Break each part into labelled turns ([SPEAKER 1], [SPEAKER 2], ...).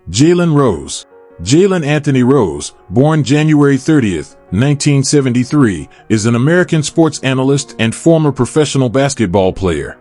[SPEAKER 1] Jalen Rose. Jalen Anthony Rose, born January 30th, 1973, is an American sports analyst and former professional basketball player.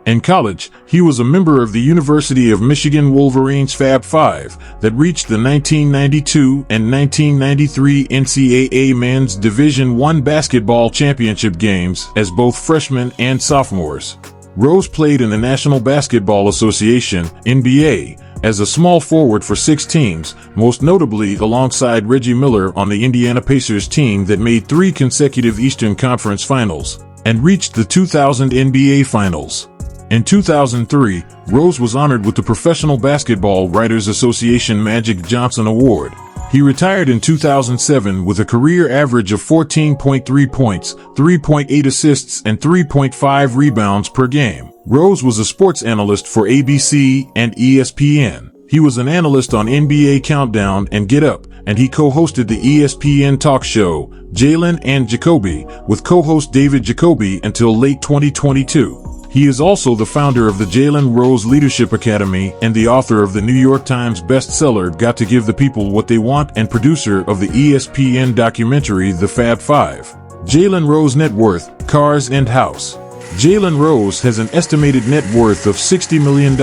[SPEAKER 1] In college, he was a member of the University of Michigan Wolverines Fab Five that reached the 1992 and 1993 NCAA Men's Division I basketball championship games as both freshmen and sophomores. Rose played in the National Basketball Association (NBA) as a small forward for 6 teams, most notably alongside Reggie Miller on the Indiana Pacers team that made 3 consecutive Eastern Conference Finals and reached the 2000 NBA Finals. In 2003, Rose was honored with the Professional Basketball Writers Association Magic Johnson Award. He retired in 2007 with a career average of 14.3 points, 3.8 assists, and 3.5 rebounds per game. Rose was a sports analyst for ABC and ESPN. He was an analyst on NBA Countdown and Get Up, and he co-hosted the ESPN talk show, Jalen and Jacoby, with co-host David Jacoby until late 2022. He is also the founder of the Jalen Rose Leadership Academy and the author of the New York Times bestseller Got to Give the People What They Want and producer of the ESPN documentary The Fab Five. Jalen Rose net worth, cars and house. Jalen Rose has an estimated net worth of $60 million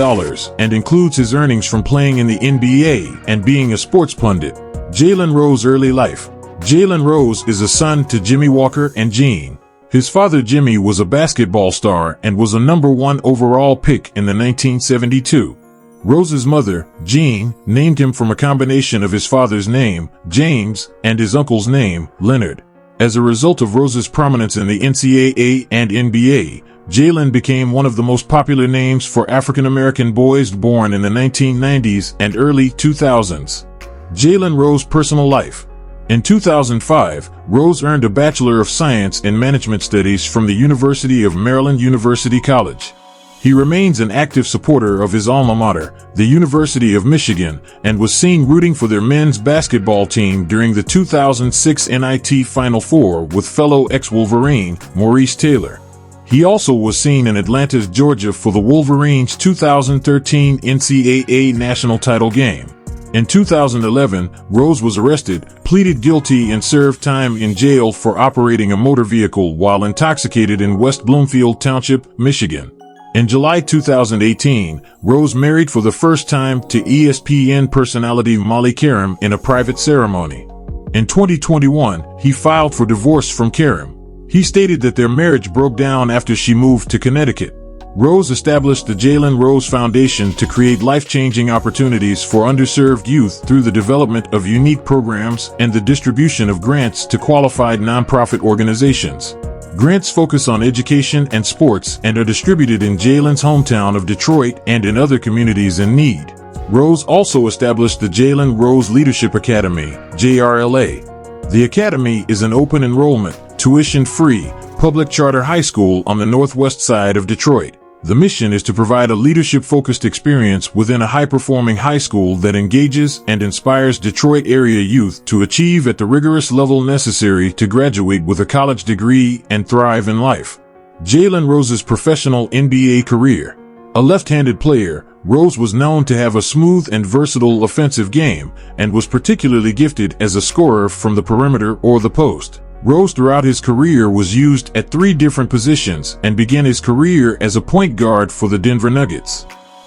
[SPEAKER 1] and includes his earnings from playing in the NBA and being a sports pundit. Jalen Rose early life. Jalen Rose is a son to Jimmy Walker and Jean. His father Jimmy was a basketball star and was a number 1 overall pick in the 1972. Rose's mother, Jean, named him from a combination of his father's name, James, and his uncle's name, Leonard. As a result of Rose's prominence in the NCAA and NBA, Jalen became one of the most popular names for African American boys born in the 1990s and early 2000s. Jalen Rose personal life. In 2005, Rose earned a Bachelor of Science in Management Studies from the University of Maryland University College. He remains an active supporter of his alma mater, the University of Michigan, and was seen rooting for their men's basketball team during the 2006 NIT Final Four with fellow ex-Wolverine, Maurice Taylor. He also was seen in Atlanta, Georgia for the Wolverines' 2013 NCAA national title game. In 2011, Rose was arrested, pleaded guilty and served time in jail for operating a motor vehicle while intoxicated in West Bloomfield Township, Michigan. In July 2018, Rose married for the first time to ESPN personality Molly Karam in a private ceremony. In 2021, he filed for divorce from Karam. He stated that their marriage broke down after she moved to Connecticut. Rose established the Jalen Rose Foundation to create life-changing opportunities for underserved youth through the development of unique programs and the distribution of grants to qualified nonprofit organizations. Grants focus on education and sports and are distributed in Jalen's hometown of Detroit and in other communities in need. Rose also established the Jalen Rose Leadership Academy, JRLA. The academy is an open enrollment, tuition-free, public charter high school on the northwest side of Detroit. The mission is to provide a leadership-focused experience within a high-performing high school that engages and inspires Detroit area youth to achieve at the rigorous level necessary to graduate with a college degree and thrive in life. Jalen Rose's professional NBA career. A left-handed player, Rose was known to have a smooth and versatile offensive game and was particularly gifted as a scorer from the perimeter or the post. Rose throughout his career was used at 3 different positions and began his career as a point guard for the Denver Nuggets.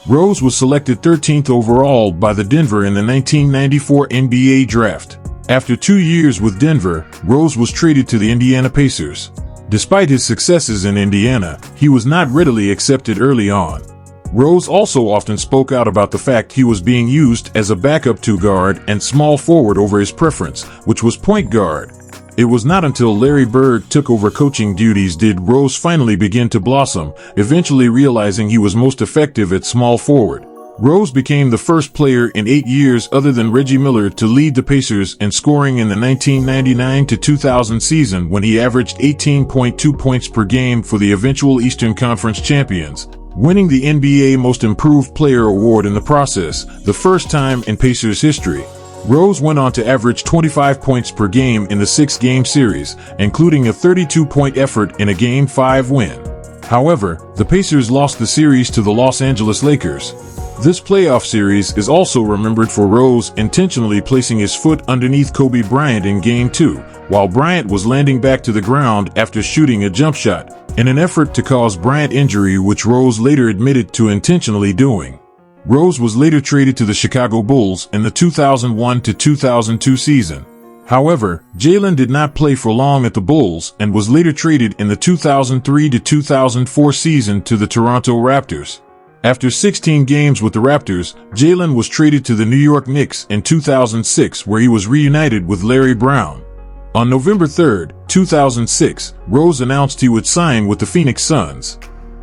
[SPEAKER 1] Rose was selected 13th overall by the Denver in the 1994 NBA draft. After 2 years with Denver, Rose was traded to the Indiana Pacers. Despite his successes in Indiana, he was not readily accepted early on. Rose also often spoke out about the fact he was being used as a backup 2 guard and small forward over his preference, which was point guard. It was not until Larry Bird took over coaching duties did Rose finally begin to blossom, eventually realizing he was most effective at small forward. Rose became the first player in 8 years other than Reggie Miller to lead the Pacers in scoring in the 1999-2000 season when he averaged 18.2 points per game for the eventual Eastern Conference champions, winning the NBA Most Improved Player award in the process, the first time in Pacers history. Rose went on to average 25 points per game in the 6-game series, including a 32-point effort in a Game 5 win. However, the Pacers lost the series to the Los Angeles Lakers. This playoff series is also remembered for Rose intentionally placing his foot underneath Kobe Bryant in Game 2, while Bryant was landing back to the ground after shooting a jump shot, in an effort to cause Bryant injury, which Rose later admitted to intentionally doing. Rose was later traded to the Chicago Bulls in the 2001-2002 season. However, Jalen did not play for long at the Bulls and was later traded in the 2003-2004 season to the Toronto Raptors. After 16 games with the Raptors, Jalen was traded to the New York Knicks in 2006, where he was reunited with Larry Brown. On November 3, 2006, Rose announced he would sign with the Phoenix Suns.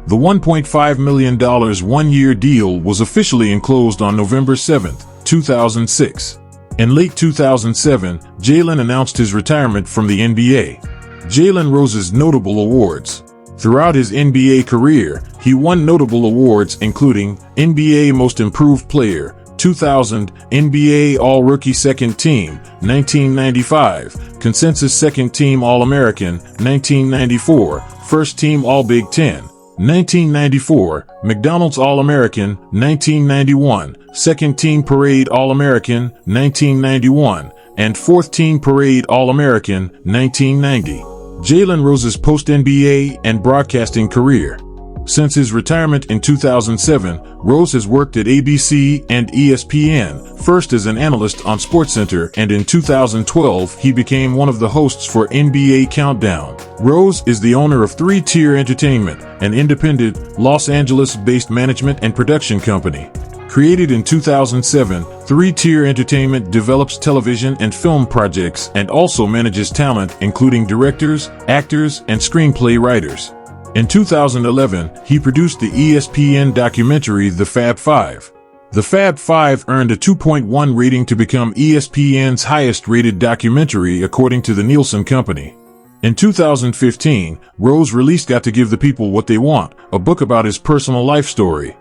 [SPEAKER 1] The $1.5 million one-year deal was officially enclosed on November 7, 2006. In late 2007, Jalen announced his retirement from the NBA. Jalen Rose's notable awards. Throughout his NBA career, he won notable awards including NBA Most Improved Player, 2000, NBA All-Rookie Second Team, 1995, Consensus Second Team All-American, 1994, First Team All-Big Ten, 1994, McDonald's All-American, 1991, Second Team Parade All-American, 1991, and Fourth Team Parade All-American, 1990. Jalen Rose's post-NBA and broadcasting career. Since his retirement in 2007, Rose has worked at ABC and ESPN, first as an analyst on SportsCenter, and in 2012 he became one of the hosts for NBA Countdown. Rose is the owner of 3 Tier Entertainment, an independent, Los Angeles-based management and production company. Created in 2007, 3 Tier Entertainment develops television and film projects and also manages talent including directors, actors, and screenplay writers. In 2011, he produced the ESPN documentary The Fab Five. The Fab Five earned a 2.1 rating to become ESPN's highest-rated documentary according to the Nielsen Company. In 2015, Rose released Got to Give the People What They Want, a book about his personal life story.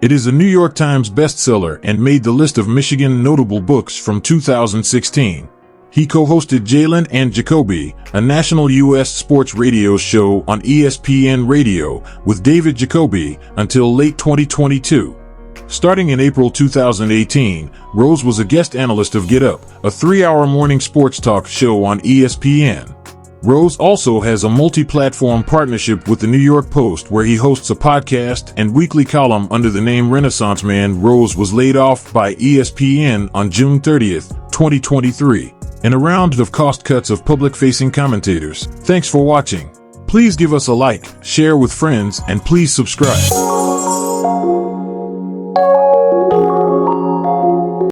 [SPEAKER 1] It is a New York Times bestseller and made the list of Michigan notable books from 2016. He co-hosted Jalen and Jacoby, a national U.S. sports radio show on ESPN Radio, with David Jacoby until late 2022. Starting in April 2018, Rose was a guest analyst of Get Up, a 3-hour morning sports talk show on ESPN. Rose also has a multi-platform partnership with the New York Post, where he hosts a podcast and weekly column under the name Renaissance Man. Rose was laid off by ESPN on June 30, 2023, in a round of cost cuts of public-facing commentators. Thanks for watching. Please give us a like, share with friends, and please subscribe.